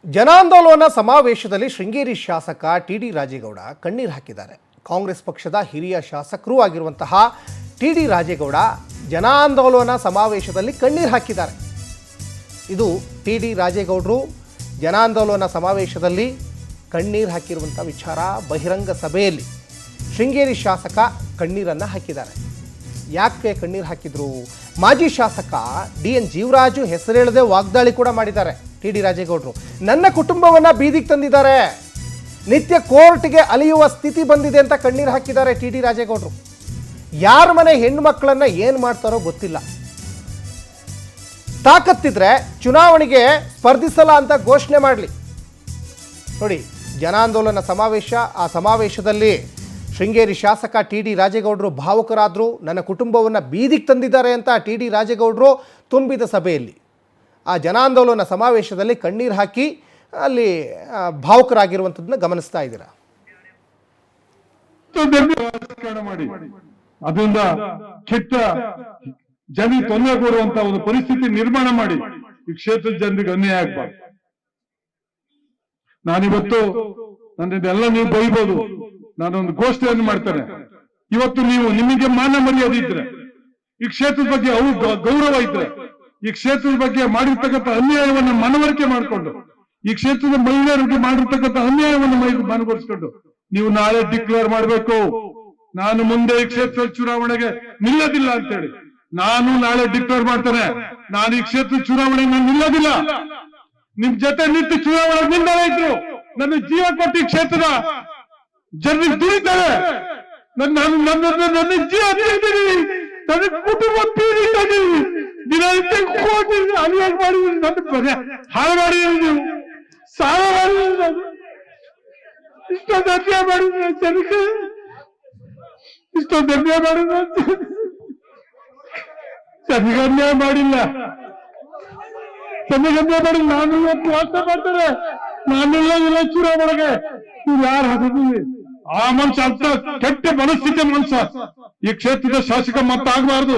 ಜನಾಂದೋಲನ ಸಮಾವೇಶದಲ್ಲಿ ಶೃಂಗೇರಿ ಶಾಸಕ ಟಿ.ಡಿ. ರಾಜೇಗೌಡ ಕಣ್ಣೀರು ಹಾಕಿದ್ದಾರೆ. ಕಾಂಗ್ರೆಸ್ ಪಕ್ಷದ ಹಿರಿಯ ಶಾಸಕರೂ ಆಗಿರುವಂತಹ ಟಿ.ಡಿ. ರಾಜೇಗೌಡ ಜನಾಂದೋಲನ ಸಮಾವೇಶದಲ್ಲಿ ಕಣ್ಣೀರು ಹಾಕಿದ್ದಾರೆ. ಇದು ಟಿ.ಡಿ. ರಾಜೇಗೌಡರು ಜನಾಂದೋಲನ ಸಮಾವೇಶದಲ್ಲಿ ಕಣ್ಣೀರು ಹಾಕಿರುವಂಥ ವಿಚಾರ. ಬಹಿರಂಗ ಸಭೆಯಲ್ಲಿ ಶೃಂಗೇರಿ ಶಾಸಕ ಕಣ್ಣೀರನ್ನು ಹಾಕಿದ್ದಾರೆ. ಯಾಕೆ ಕಣ್ಣೀರು ಹಾಕಿದ್ರು? ಮಾಜಿ ಶಾಸಕ ಡಿ.ಎನ್. ಜೀವರಾಜು ಹೆಸರೇಳದೆ ವಾಗ್ದಾಳಿ ಕೂಡ ಮಾಡಿದ್ದಾರೆ ಟಿ.ಡಿ. ರಾಜೇಗೌಡರು. ನನ್ನ ಕುಟುಂಬವನ್ನು ಬೀದಿಗೆ ತಂದಿದ್ದಾರೆ, ನಿತ್ಯ ಕೋರ್ಟ್ಗೆ ಅಲಿಯುವ ಸ್ಥಿತಿ ಬಂದಿದೆ ಅಂತ ಕಣ್ಣೀರು ಹಾಕಿದ್ದಾರೆ ಟಿ.ಡಿ. ರಾಜೇಗೌಡರು. ಯಾರ ಮನೆ ಹೆಣ್ಣು ಮಕ್ಕಳನ್ನು ಏನು ಮಾಡ್ತಾರೋ ಗೊತ್ತಿಲ್ಲ. ತಾಕತ್ತಿದ್ರೆ ಚುನಾವಣೆಗೆ ಸ್ಪರ್ಧಿಸಲ್ಲ ಅಂತ ಘೋಷಣೆ ಮಾಡಲಿ. ನೋಡಿ, ಜನಾಂದೋಲನ ಸಮಾವೇಶ, ಆ ಸಮಾವೇಶದಲ್ಲಿ ಶೃಂಗೇರಿ ಶಾಸಕ ಟಿ.ಡಿ. ರಾಜೇಗೌಡರು ಭಾವುಕರಾದರು. ನನ್ನ ಕುಟುಂಬವನ್ನು ಬೀದಿಗೆ ತಂದಿದ್ದಾರೆ ಅಂತ ಟಿ.ಡಿ. ರಾಜೇಗೌಡರು ತುಂಬಿದ ಸಭೆಯಲ್ಲಿ, ಆ ಜನಾಂದೋಲನ ಸಮಾವೇಶದಲ್ಲಿ ಕಣ್ಣೀರು ಹಾಕಿ ಅಲ್ಲಿ ಭಾವುಕರಾಗಿರುವಂಥದ್ದನ್ನ ಗಮನಿಸ್ತಾ ಇದ್ದೀರಾ. ಅದರಿಂದ ಕೆಟ್ಟ ಜನರಿಗೆ ತೊಂದರೆ ಕೊಡುವಂತ ಒಂದು ಪರಿಸ್ಥಿತಿ ನಿರ್ಮಾಣ ಮಾಡಿ ಈ ಕ್ಷೇತ್ರದ ಜನರಿಗೆ ಅನ್ಯಾಯ ಆಗ್ಬಾರ್ದು. ನಾನಿವತ್ತು ನನ್ನೆಲ್ಲ ನೀವು ಬೈಬೋದು, ನಾನೊಂದು ಘೋಷಣೆಯನ್ನು ಮಾಡ್ತೇನೆ. ಇವತ್ತು ನಿಮಗೆ ಮಾನ ಮರ್ಯಾದೆ ಇದ್ರೆ, ಈ ಕ್ಷೇತ್ರದ ಬಗ್ಗೆ ಗೌರವ ಇದ್ರೆ, ಈ ಕ್ಷೇತ್ರದ ಬಗ್ಗೆ ಮಾಡಿರ್ತಕ್ಕಂಥ ಅನ್ಯಾಯವನ್ನು ಮನವರಿಕೆ ಮಾಡಿಕೊಂಡು, ಈ ಕ್ಷೇತ್ರದ ಮಹಿಳೆಯರಿಗೆ ಮಾಡಿರ್ತಕ್ಕಂಥ ಅನ್ಯಾಯವನ್ನು ಮನವರಿಸಿಕೊಂಡು ನೀವು ನಾಳೆ ಡಿಕ್ಲೇರ್ ಮಾಡಬೇಕು, ನಾನು ಮುಂದೆ ಈ ಕ್ಷೇತ್ರದ ಚುನಾವಣೆಗೆ ನಿಲ್ಲೋದಿಲ್ಲ ಅಂತೇಳಿ. ನಾನು ನಾಳೆ ಡಿಕ್ಲೇರ್ ಮಾಡ್ತೇನೆ, ನಾನು ಈ ಕ್ಷೇತ್ರದ ಚುನಾವಣೆಗೆ ನಿಲ್ಲೋದಿಲ್ಲ. ನಿಮ್ ಜೊತೆ ನಿಂತು ಚುನಾವಣೆ ನಿಲ್ಲದೇ ಇದ್ರು ನನ್ನ ಜೀವ ಕೊಟ್ಟು ಈ ಕ್ಷೇತ್ರದ ಜನರಿಗೆ ದುಡಿತಾರೆ. ನನ್ನ ಜೀವ ತೀರಿದ್ದೀನಿ, ನನ್ನ ಕುಟುಂಬ ತೀರಿದ್ದೀನಿ. ದಿನನಿತ್ಯ ಕೋಟಿ ಅನ್ಯಾಯ ಮಾಡಿದ್ರಿ, ನನ್ನ ಹಾಳು ಮಾಡಿದ್ರಿ, ನೀವು ಸಾಲ ಮಾಡಿದ್ರಿ, ಇಷ್ಟೊಂದು ಅನ್ಯಾಯ ಮಾಡಿದ್ರೆ ಜನಕ್ಕೆ, ಇಷ್ಟೊಂದು ಅನ್ಯಾಯ ಮಾಡಿದ್ರೆ ಜನಗೆ ಅನ್ಯಾಯ ಮಾಡಿಲ್ಲ, ಜನಗೆ ಅನ್ಯಾಯ ಮಾಡಿಲ್ಲ. ನಾನು ಇವತ್ತು ವಾರ್ತೆ ಮಾಡ್ತಾರೆ, ನಾನೆಲ್ಲ ಚುನಾವಣೆಗೆ ನೀವು ಯಾರು ಹಾಕಿದ್ದೀವಿ? ಆ ಮನುಷ್ಯ ಅಂತ ಕೆಟ್ಟ ಮನಸ್ಥಿತಿ ಮನುಷ್ಯ ಈ ಕ್ಷೇತ್ರದ ಶಾಸಕ ಮತ್ತಾಗಬಾರ್ದು.